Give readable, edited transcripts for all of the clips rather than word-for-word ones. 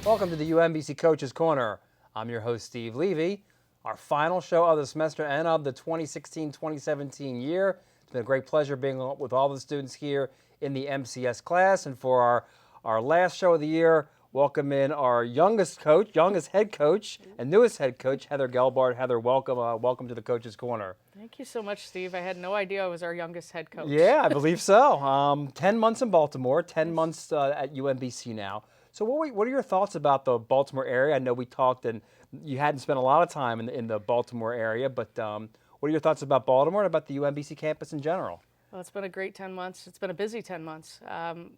Welcome to the UMBC Coaches Corner. I'm your host, Steve Levy. Our final show of the semester and of the 2016-2017 year. It's been a great pleasure being with all the students here in the MCS class. And for our last show of the year, welcome in our youngest head coach, and newest head coach, Heather Gelbart. Heather, welcome to the Coaches Corner. Thank you so much, Steve. I had no idea I was our youngest head coach. Yeah, I believe so. 10 months in Baltimore, 10 months at UMBC now. So what are your thoughts about the Baltimore area? I know we talked and you hadn't spent a lot of time in the Baltimore area, but what are your thoughts about Baltimore and about the UMBC campus in general? Well, it's been a great 10 months. It's been a busy 10 months.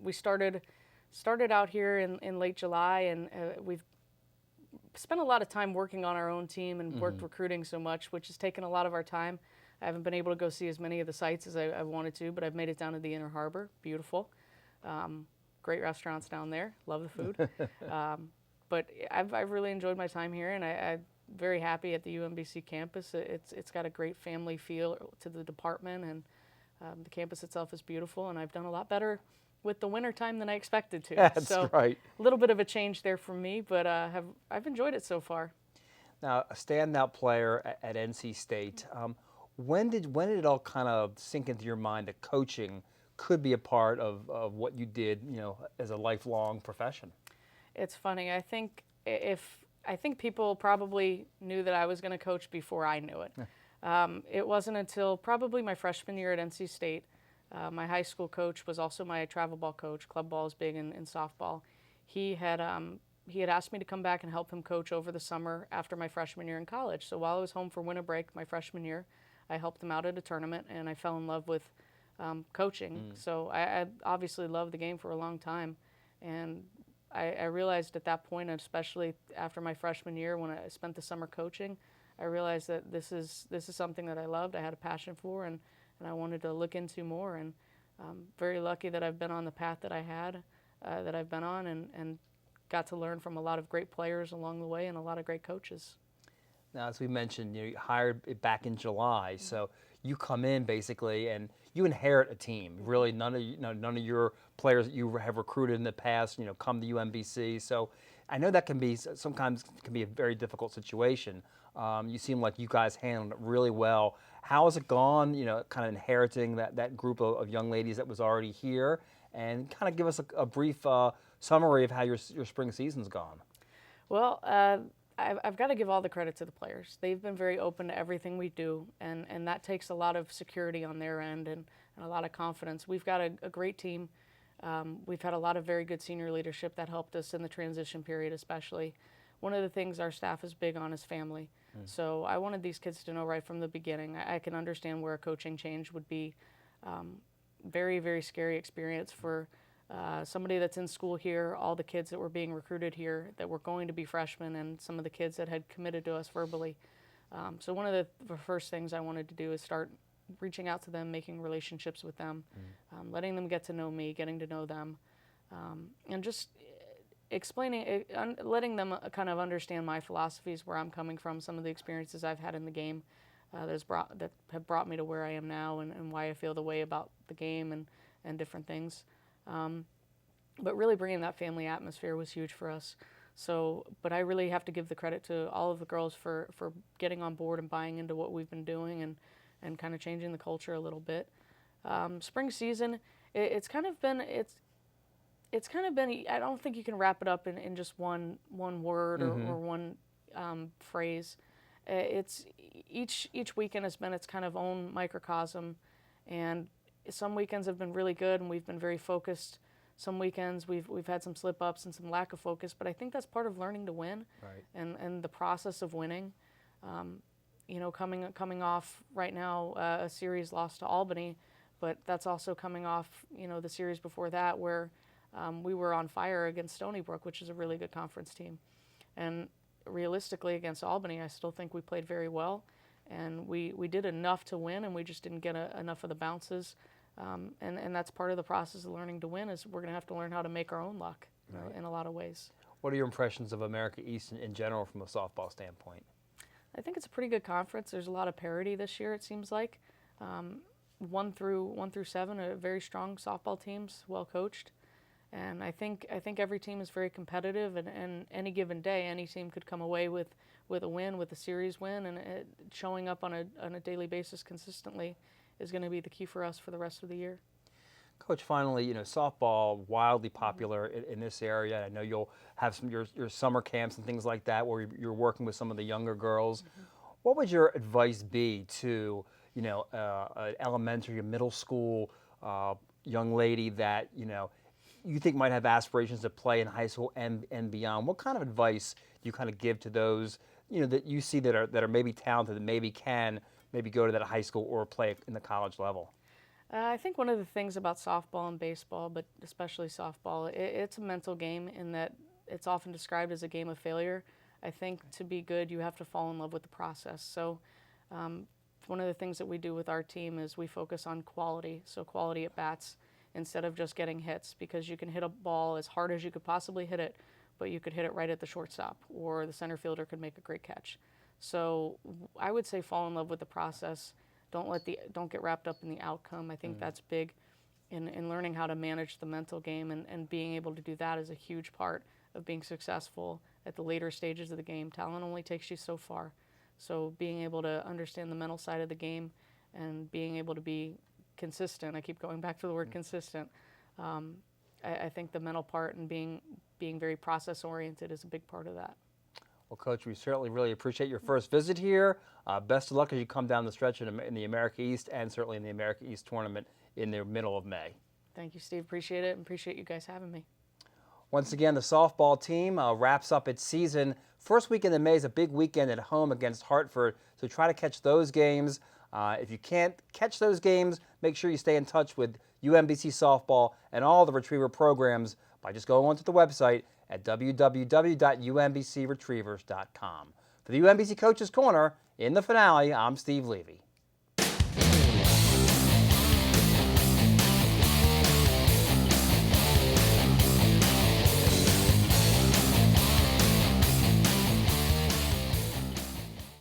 We started out here in late July, and we've spent a lot of time working on our own team and worked recruiting so much, which has taken a lot of our time. I haven't been able to go see as many of the sites as I wanted to, but I've made it down to the Inner Harbor. Beautiful. Great restaurants down there. Love the food. But I've really enjoyed my time here, and I'm very happy at the UMBC campus. It's got a great family feel to the department, and the campus itself is beautiful, and I've done a lot better with the winter time than I expected to. That's right. A little bit of a change there for me, but I've enjoyed it so far. Now, a standout player at NC State. When did it all kind of sink into your mind that coaching could be a part of what you did, as a lifelong profession? It's funny. I think people probably knew that I was going to coach before I knew it. It wasn't until probably my freshman year at NC State. My high school coach was also my travel ball coach. Club ball is big in softball. He had asked me to come back and help him coach over the summer after my freshman year in college. So while I was home for winter break my freshman year, I helped him out at a tournament, and I fell in love with coaching. So I obviously loved the game for a long time, and I realized at that point, especially after my freshman year when I spent the summer coaching, I realized that this is something that I loved, I had a passion for, and I wanted to look into more. And very lucky that I've been on the path that I've been on, and got to learn from a lot of great players along the way and a lot of great coaches. Now, as we mentioned, you hired it back in July, so you come in basically and you inherit a team. Really, none of your players that you have recruited in the past, come to UMBC. So I know that sometimes can be a very difficult situation. You seem like you guys handled it really well. How has it gone? Kind of inheriting that group of young ladies that was already here, and kind of give us a brief summary of how your spring season's gone. Well, I've got to give all the credit to the players. They've been very open to everything we do, and that takes a lot of security on their end and a lot of confidence. We've got a great team. We've had a lot of very good senior leadership that helped us in the transition period especially. One of the things our staff is big on is family. So I wanted these kids to know right from the beginning. I can understand where a coaching change would be very, very scary experience for somebody that's in school here, all the kids that were being recruited here that were going to be freshmen, and some of the kids that had committed to us verbally. So one of the first things I wanted to do is start reaching out to them, making relationships with them, letting them get to know me, getting to know them, and just explaining, letting them kind of understand my philosophies, where I'm coming from, some of the experiences I've had in the game that have brought me to where I am now, and why I feel the way about the game and different things. But really bringing that family atmosphere was huge for us. So, but I really have to give the credit to all of the girls for getting on board and buying into what we've been doing and kind of changing the culture a little bit. Spring season, it's kind of been, I don't think you can wrap it up in just one word or one phrase. It's each weekend has been its kind of own microcosm, and some weekends have been really good and we've been very focused. Some weekends we've had some slip ups and some lack of focus, but I think that's part of learning to win, right, and the process of winning. Coming off right now a series loss to Albany, but that's also coming off the series before that where we were on fire against Stony Brook, which is a really good conference team. And realistically against Albany, I still think we played very well, and we did enough to win, and we just didn't get enough of the bounces. And that's part of the process of learning to win, is we're going to have to learn how to make our own luck, right, in a lot of ways. What are your impressions of America East in general from a softball standpoint? I think it's a pretty good conference. There's a lot of parity this year, it seems like. 1 through 7 are very strong softball teams, well coached. And I think every team is very competitive, and any given day, any team could come away with a win, with a series win, and showing up on a daily basis consistently is going to be the key for us for the rest of the year. Coach, finally, softball wildly popular in this area. I know you'll have some your summer camps and things like that where you're working with some of the younger girls. What would your advice be to an elementary or middle school young lady that you think might have aspirations to play in high school and beyond? What kind of advice do you kind of give to those that you see that are maybe talented, that maybe can go to that high school or play in the college level? I think one of the things about softball and baseball, but especially softball, it's a mental game in that it's often described as a game of failure. I think to be good, you have to fall in love with the process. So one of the things that we do with our team is we focus on quality, so quality at bats instead of just getting hits, because you can hit a ball as hard as you could possibly hit it, but you could hit it right at the shortstop, or the center fielder could make a great catch. So I would say fall in love with the process. Don't get wrapped up in the outcome. I think that's big in learning how to manage the mental game, and being able to do that is a huge part of being successful at the later stages of the game. Talent only takes you so far. So being able to understand the mental side of the game and being able to be consistent, I keep going back to the word consistent, I think the mental part and being very process oriented is a big part of that. Well, Coach, we certainly really appreciate your first visit here. Best of luck as you come down the stretch in the America East, and certainly in the America East tournament in the middle of May. Thank you, Steve. Appreciate it, and appreciate you guys having me. Once again, the softball team wraps up its season. First weekend in May is a big weekend at home against Hartford, so try to catch those games. If you can't catch those games, make sure you stay in touch with UMBC softball and all the Retriever programs by just going onto the website at www.umbcretrievers.com. For the UMBC Coaches Corner, in the finale, I'm Steve Levy.